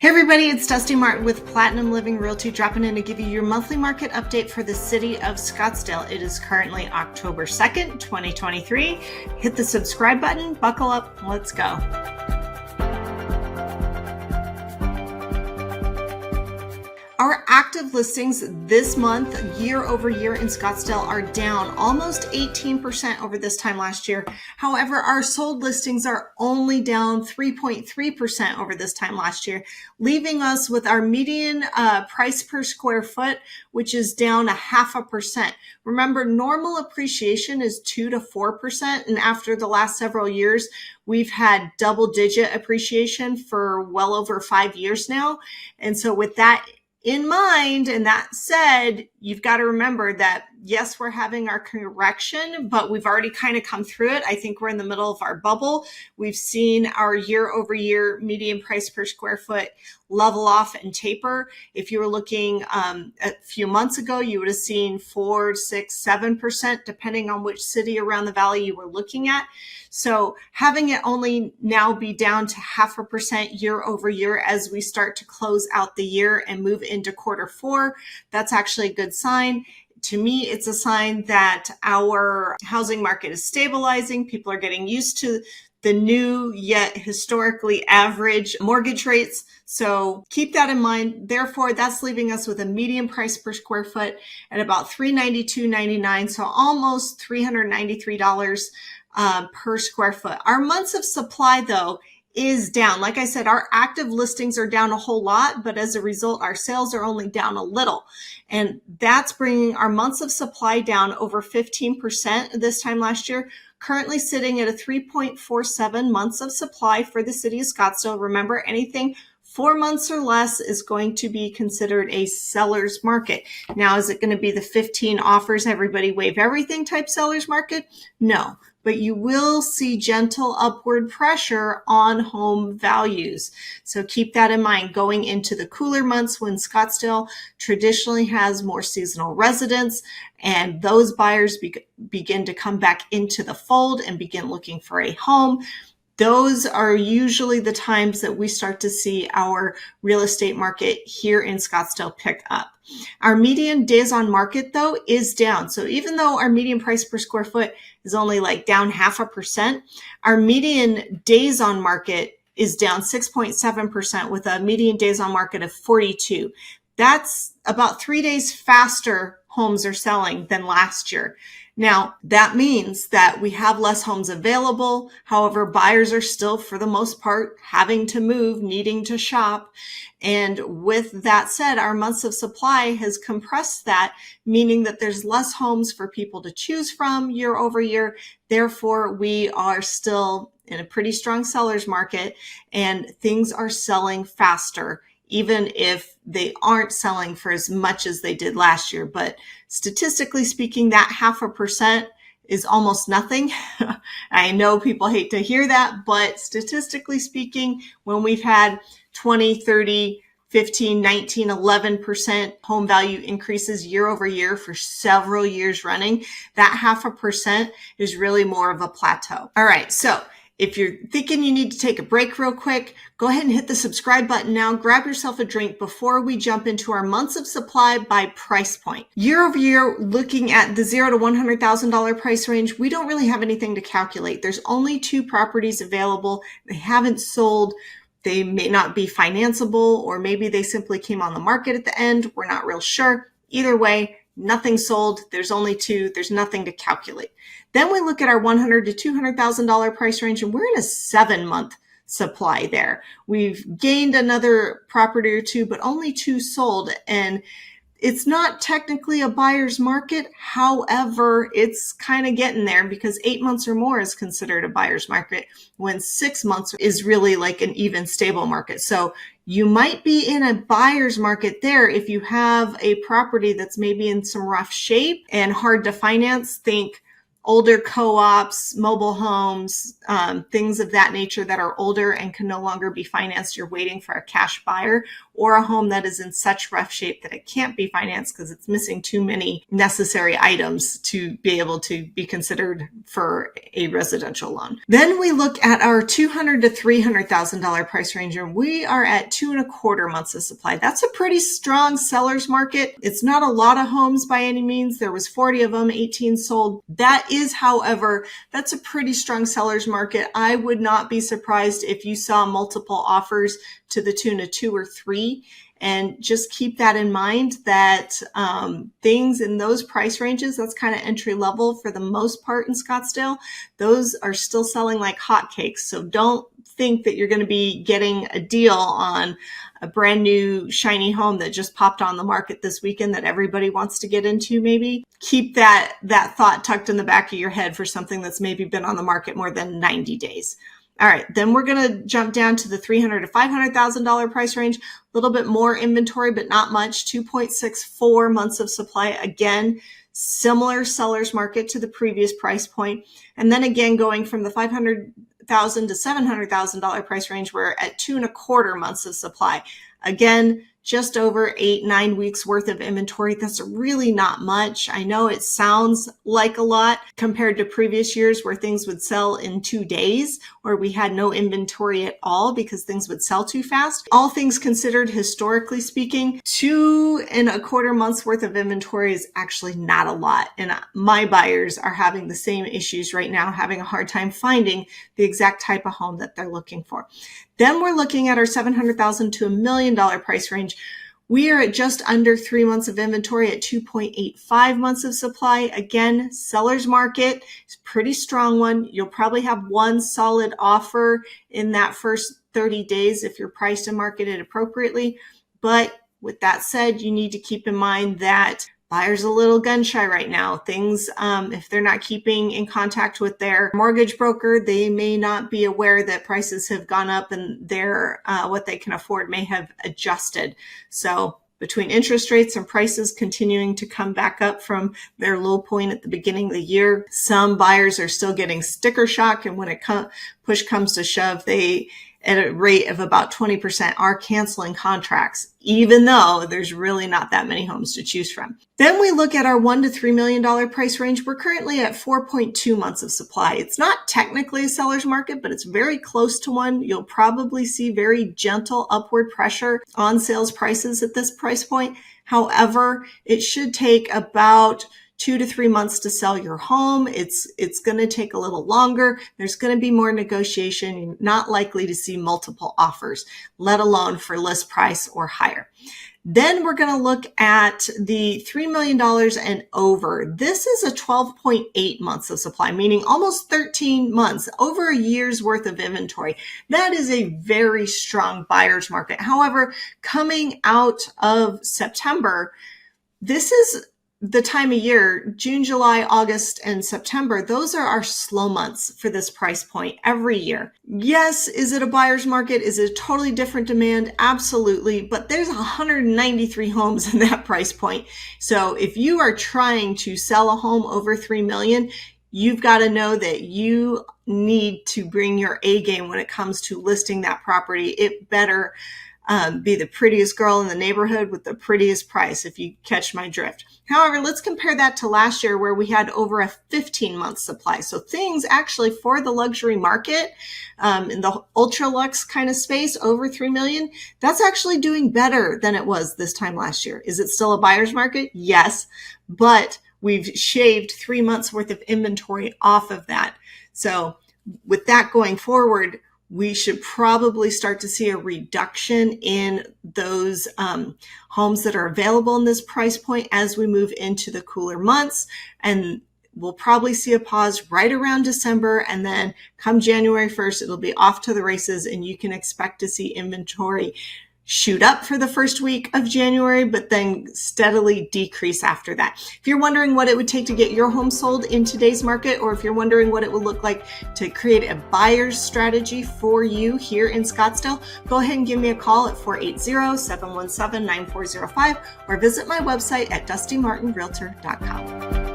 Hey everybody, it's Dusti Martin with Platinum Living Realty dropping in to give you your monthly market update for the city of Scottsdale. It is currently October 2nd, 2023. Hit the subscribe button, buckle up, let's go. Our active listings this month, year over year in Scottsdale, are down almost 18% over this time last year. However, our sold listings are only down 3.3% over this time last year, leaving us with our median price per square foot, which is down 0.5%. Remember, normal appreciation is 2 to 4%, and after the last several years, we've had double-digit appreciation for well over 5 years now. And so with that in mind, and that said, you've got to remember that yes, we're having our correction, but we've already kind of come through it. I think we're in the middle of our bubble. We've seen our year over year median price per square foot level off and taper. If you were looking a few months ago, you would have seen 4, 6, 7%, depending on which city around the valley you were looking at. So having it only now be down to 0.5% year over year as we start to close out the year and move into Q4, that's actually a good sign. To me, it's a sign that our housing market is stabilizing. People are getting used to the new yet historically average mortgage rates. So keep that in mind. Therefore, that's leaving us with a median price per square foot at about $392.99, so almost $393 per square foot. Our months of supply, though, is down. Like I said, our active listings are down a whole lot, but as a result, our sales are only down a little. And that's bringing our months of supply down over 15% this time last year, currently sitting at a 3.47 months of supply for the city of Scottsdale. Remember, anything 4 months or less is going to be considered a seller's market. Now, is it going to be the 15 offers, everybody waive everything type seller's market? No, but you will see gentle upward pressure on home values. So keep that in mind going into the cooler months when Scottsdale traditionally has more seasonal residents, and those buyers begin to come back into the fold and begin looking for a home. Those are usually the times that we start to see our real estate market here in Scottsdale pick up. Our median days on market, though, is down. So even though our median price per square foot is only like down 0.5%, our median days on market is down 6.7% with a median days on market of 42. That's about 3 days faster homes are selling than last year. Now, that means that we have less homes available. However, buyers are still, for the most part, having to move, needing to shop. And with that said, our months of supply has compressed that, meaning that there's less homes for people to choose from year over year. Therefore, we are still in a pretty strong seller's market and things are selling faster, even if they aren't selling for as much as they did last year. But statistically speaking, that 0.5% is almost nothing. I know people hate to hear that, but statistically speaking, when we've had 20, 30, 15, 19, 11% home value increases year over year for several years running, that 0.5% is really more of a plateau. All right, so if you're thinking you need to take a break real quick, go ahead and hit the subscribe button now. Grab yourself a drink before we jump into our months of supply by price point. Year over year, looking at the $0 to $100,000 price range, we don't really have anything to calculate. There's only 2 properties available. They haven't sold. They may not be financeable, or maybe they simply came on the market at the end. We're not real sure. Either way, nothing sold. There's only 2. There's nothing to calculate. Then we look at our $100,000 to $200,000 price range, and we're in a 7-month supply there. We've gained another property or 2, but only 2 sold. And it's not technically a buyer's market. However, it's kind of getting there because 8 months or more is considered a buyer's market when 6 months is really like an even stable market. So you might be in a buyer's market there if you have a property that's maybe in some rough shape and hard to finance. Think older co-ops, mobile homes, things of that nature that are older and can no longer be financed. You're waiting for a cash buyer, or a home that is in such rough shape that it can't be financed because it's missing too many necessary items to be able to be considered for a residential loan. Then we look at our $200,000 to $300,000 price range, and we are at 2.25 months of supply. That's a pretty strong seller's market. It's not a lot of homes by any means. There was 40 of them, 18 sold. That is, however, that's a pretty strong seller's market. I would not be surprised if you saw multiple offers to the tune of 2 or 3. And just keep that in mind that things in those price ranges, that's kind of entry level for the most part in Scottsdale, those are still selling like hotcakes. So don't think that you're going to be getting a deal on a brand new shiny home that just popped on the market this weekend that everybody wants to get into. Maybe keep that thought tucked in the back of your head for something that's maybe been on the market more than 90 days. All right, then we're going to jump down to the $300,000 to $500,000 price range. A little bit more inventory, but not much. 2.64 months of supply. Again, similar seller's market to the previous price point. And then again, going from the $500,000 to $700,000 price range, we're at 2.25 months of supply. Again, just over 8-9 weeks worth of inventory. That's really not much. I know it sounds like a lot compared to previous years where things would sell in 2 days, or we had no inventory at all because things would sell too fast. All things considered, historically speaking, 2.25 months worth of inventory is actually not a lot. And my buyers are having the same issues right now, having a hard time finding the exact type of home that they're looking for. Then we're looking at our $700,000 to $1 million price range. We are at just under 3 months of inventory at 2.85 months of supply. Again, seller's market is a pretty strong one. You'll probably have one solid offer in that first 30 days if you're priced and marketed appropriately. But with that said, you need to keep in mind that buyers a little gun shy right now. Things, if they're not keeping in contact with their mortgage broker, they may not be aware that prices have gone up and their what they can afford may have adjusted. So between interest rates and prices continuing to come back up from their low point at the beginning of the year, some buyers are still getting sticker shock. And when push comes to shove, they, at a rate of about 20%, are canceling contracts, even though there's really not that many homes to choose from. Then we look at our $1 to $3 million price range. We're currently at 4.2 months of supply. It's not technically a seller's market, but it's very close to one. You'll probably see very gentle upward pressure on sales prices at this price point. However, it should take about 2 to 3 months to sell your home. It's going to take a little longer. There's going to be more negotiation. You're not likely to see multiple offers, let alone for list price or higher. Then we're going to look at the $3 million and over. This is a 12.8 months of supply, meaning almost 13 months, over a year's worth of inventory. That is a very strong buyer's market. However, coming out of September, this is the time of year, June, July, August, and September, those are our slow months for this price point every year. Yes, is it a buyer's market? Is it a totally different demand? Absolutely. But there's 193 homes in that price point. So if you are trying to sell a home over $3 million, you've got to know that you need to bring your A game when it comes to listing that property. It better be the prettiest girl in the neighborhood with the prettiest price, if you catch my drift. However, let's compare that to last year where we had over a 15-month supply. So things actually for the luxury market, in the ultra luxe kind of space, over 3 million, that's actually doing better than it was this time last year. Is it still a buyer's market? Yes, but we've shaved 3 months worth of inventory off of that. So with that going forward, we should probably start to see a reduction in those homes that are available in this price point as we move into the cooler months. And we'll probably see a pause right around December. And then come January 1st, it'll be off to the races and you can expect to see inventory shoot up for the first week of January, but then steadily decrease after that. If you're wondering what it would take to get your home sold in today's market, or if you're wondering what it would look like to create a buyer's strategy for you here in Scottsdale, go ahead and give me a call at 480-717-9405 or visit my website at dustimartinrealtor.com.